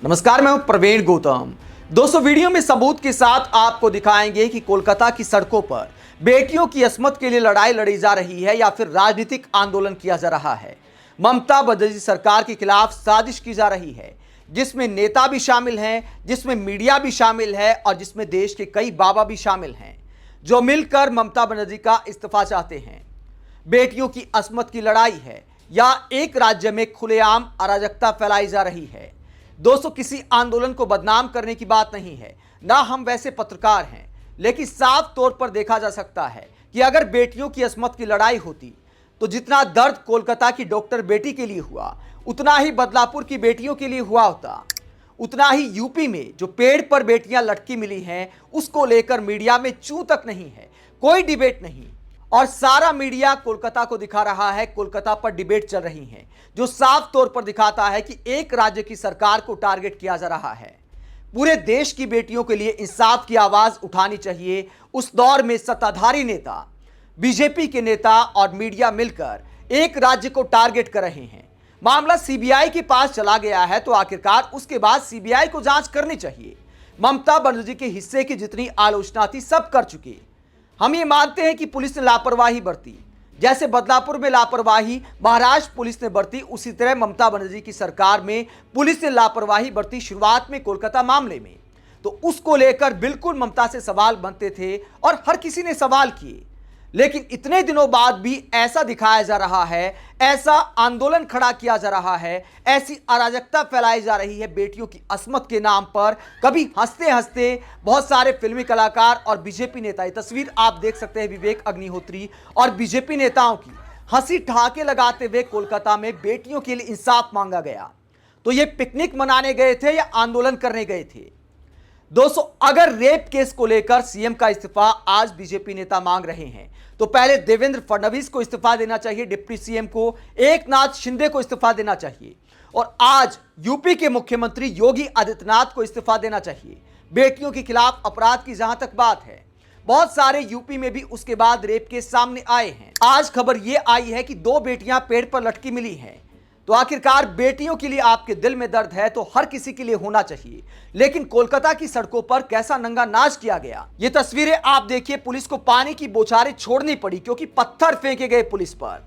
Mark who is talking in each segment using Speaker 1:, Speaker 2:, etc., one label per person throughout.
Speaker 1: नमस्कार, मैं हूं प्रवीण गौतम। दोस्तों, वीडियो में सबूत के साथ आपको दिखाएंगे कि कोलकाता की सड़कों पर बेटियों की अस्मत के लिए लड़ाई लड़ी जा रही है या फिर राजनीतिक आंदोलन किया जा रहा है। ममता बनर्जी सरकार के खिलाफ साजिश की जा रही है, जिसमें नेता भी शामिल हैं, जिसमें मीडिया भी शामिल है और जिसमें देश के कई बाबा भी शामिल हैं, जो मिलकर ममता बनर्जी का इस्तीफा चाहते हैं। बेटियों की अस्मत की लड़ाई है या एक राज्य में खुलेआम अराजकता फैलाई जा रही है। दोस्तों, किसी आंदोलन को बदनाम करने की बात नहीं है, ना हम वैसे पत्रकार हैं, लेकिन साफ तौर पर देखा जा सकता है कि अगर बेटियों की अस्मत की लड़ाई होती तो जितना दर्द कोलकाता की डॉक्टर बेटी के लिए हुआ, उतना ही बदलापुर की बेटियों के लिए हुआ होता। उतना ही यूपी में जो पेड़ पर बेटियां लटकी मिली हैं, उसको लेकर मीडिया में चूं तक नहीं है, कोई डिबेट नहीं, और सारा मीडिया कोलकाता को दिखा रहा है। कोलकाता पर डिबेट चल रही है, जो साफ तौर पर दिखाता है कि एक राज्य की सरकार को टारगेट किया जा रहा है। पूरे देश की बेटियों के लिए इंसाफ की आवाज उठानी चाहिए। उस दौर में सत्ताधारी नेता, बीजेपी के नेता और मीडिया मिलकर एक राज्य को टारगेट कर रहे हैं। मामला सीबीआई के पास चला गया है, तो आखिरकार उसके बाद सीबीआई को जांच करनी चाहिए। ममता बनर्जी के हिस्से की जितनी आलोचना थी, सब कर चुकी। हम ये मानते हैं कि पुलिस ने लापरवाही बरती, जैसे बदलापुर में लापरवाही महाराष्ट्र पुलिस ने बरती, उसी तरह ममता बनर्जी की सरकार में पुलिस ने लापरवाही बरती शुरुआत में कोलकाता मामले में। तो उसको लेकर बिल्कुल ममता से सवाल बनते थे और हर किसी ने सवाल किए, लेकिन इतने दिनों बाद भी ऐसा दिखाया जा रहा है, ऐसा आंदोलन खड़ा किया जा रहा है, ऐसी अराजकता फैलाई जा रही है बेटियों की अस्मत के नाम पर। कभी हंसते हंसते बहुत सारे फिल्मी कलाकार और बीजेपी नेता, ये तस्वीर आप देख सकते हैं विवेक अग्निहोत्री और बीजेपी नेताओं की, हंसी ठहाके लगाते हुए कोलकाता में बेटियों के लिए इंसाफ मांगा गया। तो ये पिकनिक मनाने गए थे या आंदोलन करने गए थे? दोस्तों, अगर रेप केस को लेकर सीएम का इस्तीफा आज बीजेपी नेता मांग रहे हैं, तो पहले देवेंद्र फडणवीस को इस्तीफा देना चाहिए, डिप्टी सीएम को एकनाथ शिंदे को इस्तीफा देना चाहिए, और आज यूपी के मुख्यमंत्री योगी आदित्यनाथ को इस्तीफा देना चाहिए। बेटियों के खिलाफ अपराध की जहां तक बात है, बहुत सारे यूपी में भी उसके बाद रेप केस सामने आए हैं। आज खबर यह आई है कि 2 बेटियां पेड़ पर लटकी मिली हैं। तो आखिरकार बेटियों के लिए आपके दिल में दर्द है, तो हर किसी के लिए होना चाहिए। लेकिन कोलकाता की सड़कों पर कैसा नंगा नाच किया गया, ये तस्वीरें आप देखिए। पुलिस को पानी की बौछारें छोड़नी पड़ी क्योंकि पत्थर फेंके गए पुलिस पर,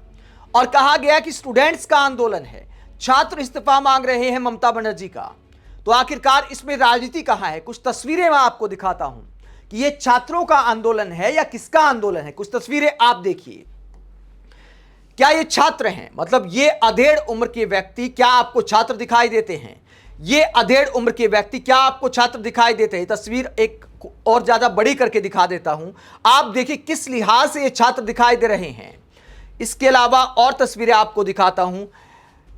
Speaker 1: और कहा गया कि स्टूडेंट्स का आंदोलन है, छात्र इस्तीफा मांग रहे हैं ममता बनर्जी का। तो आखिरकार इसमें राजनीति कहां है? कुछ तस्वीरें मैं आपको दिखाता हूं कि यह छात्रों का आंदोलन है या किसका आंदोलन है। कुछ तस्वीरें आप देखिए। क्या ये छात्र हैं? मतलब ये अधेड़ उम्र के व्यक्ति, क्या आपको छात्र दिखाई देते हैं? ये अधेड़ उम्र के व्यक्ति, क्या आपको छात्र दिखाई देते हैं? तस्वीर एक और ज्यादा बड़ी करके दिखा देता हूं, आप देखिए किस लिहाज से ये छात्र दिखाई दे रहे हैं। इसके अलावा और तस्वीरें आपको दिखाता हूं।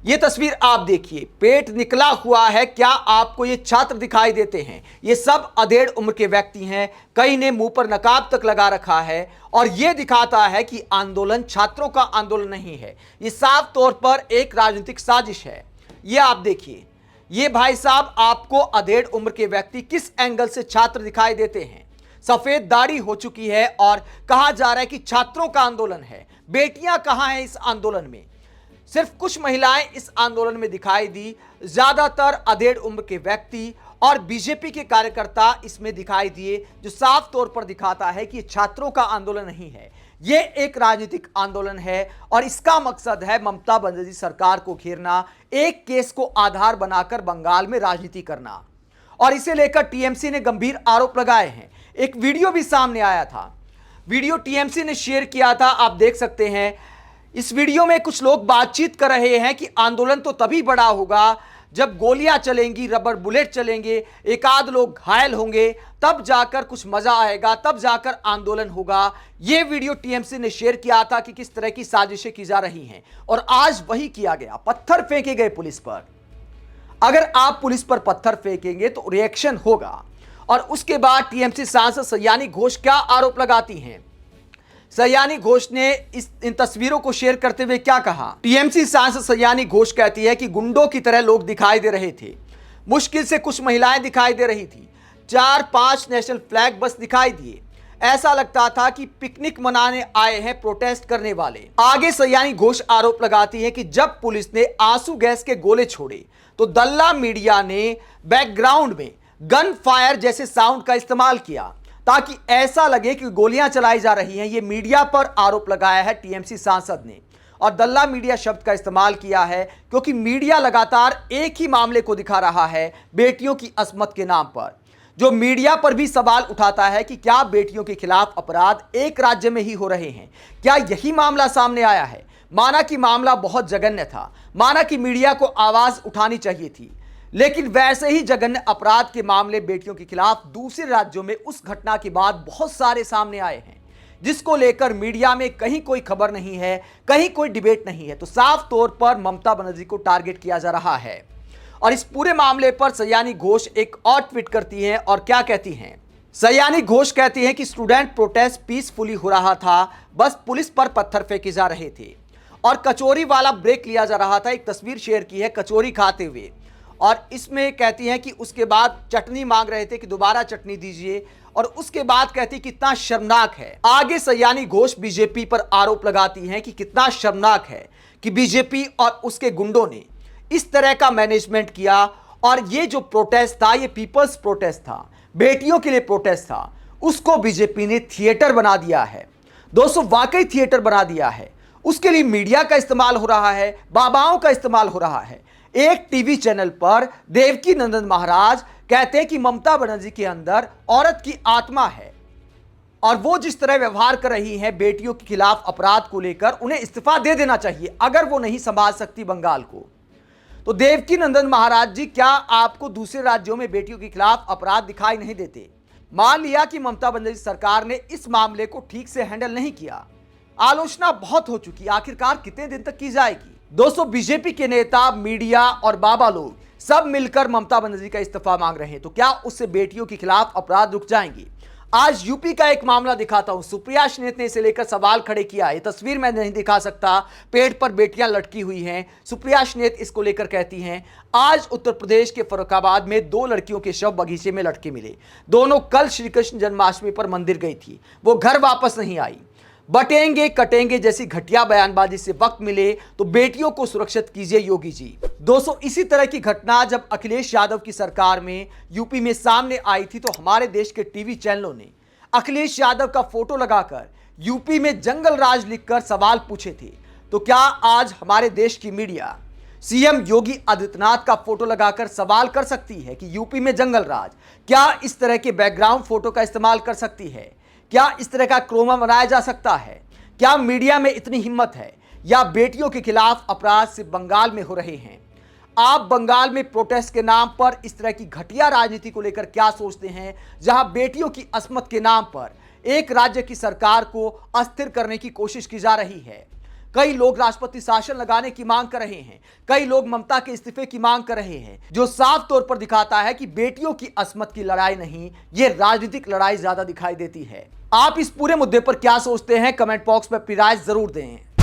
Speaker 1: ये तस्वीर आप देखिए, पेट निकला हुआ है, क्या आपको ये छात्र दिखाई देते हैं? ये सब अधेड़ उम्र के व्यक्ति हैं, कई ने मुंह पर नकाब तक लगा रखा है, और ये दिखाता है कि आंदोलन छात्रों का आंदोलन नहीं है, ये साफ तौर पर एक राजनीतिक साजिश है। ये आप देखिए, ये भाई साहब, आपको अधेड़ उम्र के व्यक्ति किस एंगल से छात्र दिखाई देते हैं? सफेद दाढ़ी हो चुकी है और कहा जा रहा है कि छात्रों का आंदोलन है। बेटियां कहां हैं इस आंदोलन में? सिर्फ कुछ महिलाएं इस आंदोलन में दिखाई दी, ज्यादातर अधेड़ उम्र के व्यक्ति और बीजेपी के कार्यकर्ता इसमें दिखाई दिए, जो साफ तौर पर दिखाता है कि छात्रों का आंदोलन नहीं है, ये एक राजनीतिक आंदोलन है, और इसका मकसद है ममता बनर्जी सरकार को घेरना, एक केस को आधार बनाकर बंगाल में राजनीति करना। और इसे लेकर टीएमसी ने गंभीर आरोप लगाए हैं। एक वीडियो भी सामने आया था, वीडियो टीएमसी ने शेयर किया था, आप देख सकते हैं। इस वीडियो में कुछ लोग बातचीत कर रहे हैं कि आंदोलन तो तभी बड़ा होगा जब गोलियां चलेंगी, रबर बुलेट चलेंगे, एक आध लोग घायल होंगे, तब जाकर कुछ मजा आएगा, तब जाकर आंदोलन होगा। यह वीडियो टीएमसी ने शेयर किया था कि किस तरह की साजिशें की जा रही हैं, और आज वही किया गया। पत्थर फेंके गए पुलिस पर। अगर आप पुलिस पर पत्थर फेंकेंगे तो रिएक्शन होगा। और उसके बाद टीएमसी सांसद सयानी घोष क्या आरोप लगाती हैं? सयानी घोष ने इन तस्वीरों को शेयर करते हुए क्या कहा? टीएमसी सांसद सयानी घोष कहती है कि गुंडों की तरह लोग दिखाई दे रहे थे, मुश्किल से कुछ महिलाएं दिखाई दे रही थी, 4-5 नेशनल फ्लैग बस दिखाई दिए, ऐसा लगता था कि पिकनिक मनाने आए हैं प्रोटेस्ट करने वाले। आगे सयानी घोष आरोप लगाती है कि जब पुलिस ने आंसू गैस के गोले छोड़े तो दल्ला मीडिया ने बैकग्राउंड में गन फायर जैसे साउंड का इस्तेमाल किया ताकि ऐसा लगे कि गोलियां चलाई जा रही हैं। यह मीडिया पर आरोप लगाया है टीएमसी सांसद ने, और दल्ला मीडिया शब्द का इस्तेमाल किया है क्योंकि मीडिया लगातार एक ही मामले को दिखा रहा है, बेटियों की असमत के नाम पर। जो मीडिया पर भी सवाल उठाता है कि क्या बेटियों के खिलाफ अपराध एक राज्य में ही हो रहे हैं? क्या यही मामला सामने आया है? माना कि मामला बहुत जघन्य था, माना कि मीडिया को आवाज उठानी चाहिए थी, लेकिन वैसे ही जघन्य अपराध के मामले बेटियों के खिलाफ दूसरे राज्यों में उस घटना के बाद बहुत सारे सामने आए हैं, जिसको लेकर मीडिया में कहीं कोई खबर नहीं है, कहीं कोई डिबेट नहीं है। तो साफ तौर पर ममता बनर्जी को टारगेट किया जा रहा है। और इस पूरे मामले पर सयानी घोष एक और ट्वीट करती हैं और क्या कहती हैं? सयानी घोष कहती हैं कि स्टूडेंट प्रोटेस्ट पीसफुली हो रहा था, बस पुलिस पर पत्थर फेंके जा रहे थे और कचौरी वाला ब्रेक लिया जा रहा था। एक तस्वीर शेयर की है कचौरी खाते हुए, और इसमें कहती हैं कि उसके बाद चटनी मांग रहे थे कि दोबारा चटनी दीजिए, और उसके बाद कहती कितना शर्मनाक है। आगे सयानी घोष बीजेपी पर आरोप लगाती हैं कि कितना शर्मनाक है कि बीजेपी और उसके गुंडों ने इस तरह का मैनेजमेंट किया, और ये जो प्रोटेस्ट था ये पीपल्स प्रोटेस्ट था, बेटियों के लिए प्रोटेस्ट था, उसको बीजेपी ने थिएटर बना दिया है। दोस्तों वाकई थिएटर बना दिया है। उसके लिए मीडिया का इस्तेमाल हो रहा है, बाबाओं का इस्तेमाल हो रहा है। एक टीवी चैनल पर देवकी नंदन महाराज कहते हैं कि ममता बनर्जी के अंदर औरत की आत्मा है, और वो जिस तरह व्यवहार कर रही है बेटियों के खिलाफ अपराध को लेकर, उन्हें इस्तीफा दे देना चाहिए अगर वो नहीं संभाल सकती बंगाल को। तो देवकी नंदन महाराज जी, क्या आपको दूसरे राज्यों में बेटियों के खिलाफ अपराध दिखाई नहीं देते? मान लिया कि ममता बनर्जी सरकार ने इस मामले को ठीक से हैंडल नहीं किया, आलोचना बहुत हो चुकी, आखिरकार कितने दिन तक की जाएगी? दोस्तों बीजेपी के नेता, मीडिया और बाबा लोग सब मिलकर ममता बनर्जी का इस्तीफा मांग रहे हैं, तो क्या उससे बेटियों के खिलाफ अपराध रुक जाएंगे? आज यूपी का एक मामला दिखाता हूं। सुप्रिया श्रीनेत ने इसे लेकर सवाल खड़े किया। ये तस्वीर मैं नहीं दिखा सकता, पेड़ पर बेटियां लटकी हुई हैं। सुप्रिया श्रीनेत इसको लेकर कहती हैं, आज उत्तर प्रदेश के फर्रुखाबाद में 2 लड़कियों के शव बगीचे में लटके मिले। दोनों कल श्री कृष्ण जन्माष्टमी पर मंदिर गई थी, वो घर वापस नहीं आई। बटेंगे कटेंगे जैसी घटिया बयानबाजी से वक्त मिले तो बेटियों को सुरक्षित कीजिए योगी जी। दोस्तों इसी तरह की घटना जब अखिलेश यादव की सरकार में यूपी में सामने आई थी, तो हमारे देश के टीवी चैनलों ने अखिलेश यादव का फोटो लगाकर यूपी में जंगल राज लिखकर सवाल पूछे थे। तो क्या आज हमारे देश की मीडिया सीएम योगी आदित्यनाथ का फोटो लगाकर सवाल कर सकती है कि यूपी में जंगल राज? क्या इस तरह के बैकग्राउंड फोटो का इस्तेमाल कर सकती है? क्या इस तरह का क्रोमा बनाया जा सकता है? क्या मीडिया में इतनी हिम्मत है? या बेटियों के खिलाफ अपराध सिर्फ बंगाल में हो रहे हैं? आप बंगाल में प्रोटेस्ट के नाम पर इस तरह की घटिया राजनीति को लेकर क्या सोचते हैं, जहां बेटियों की असमत के नाम पर एक राज्य की सरकार को अस्थिर करने की कोशिश की जा रही है? कई लोग राष्ट्रपति शासन लगाने की मांग कर रहे हैं, कई लोग ममता के इस्तीफे की मांग कर रहे हैं, जो साफ तौर पर दिखाता है कि बेटियों की असमत की लड़ाई नहीं, ये राजनीतिक लड़ाई ज्यादा दिखाई देती है। आप इस पूरे मुद्दे पर क्या सोचते हैं? कमेंट बॉक्स में अपनी राय जरूर दें।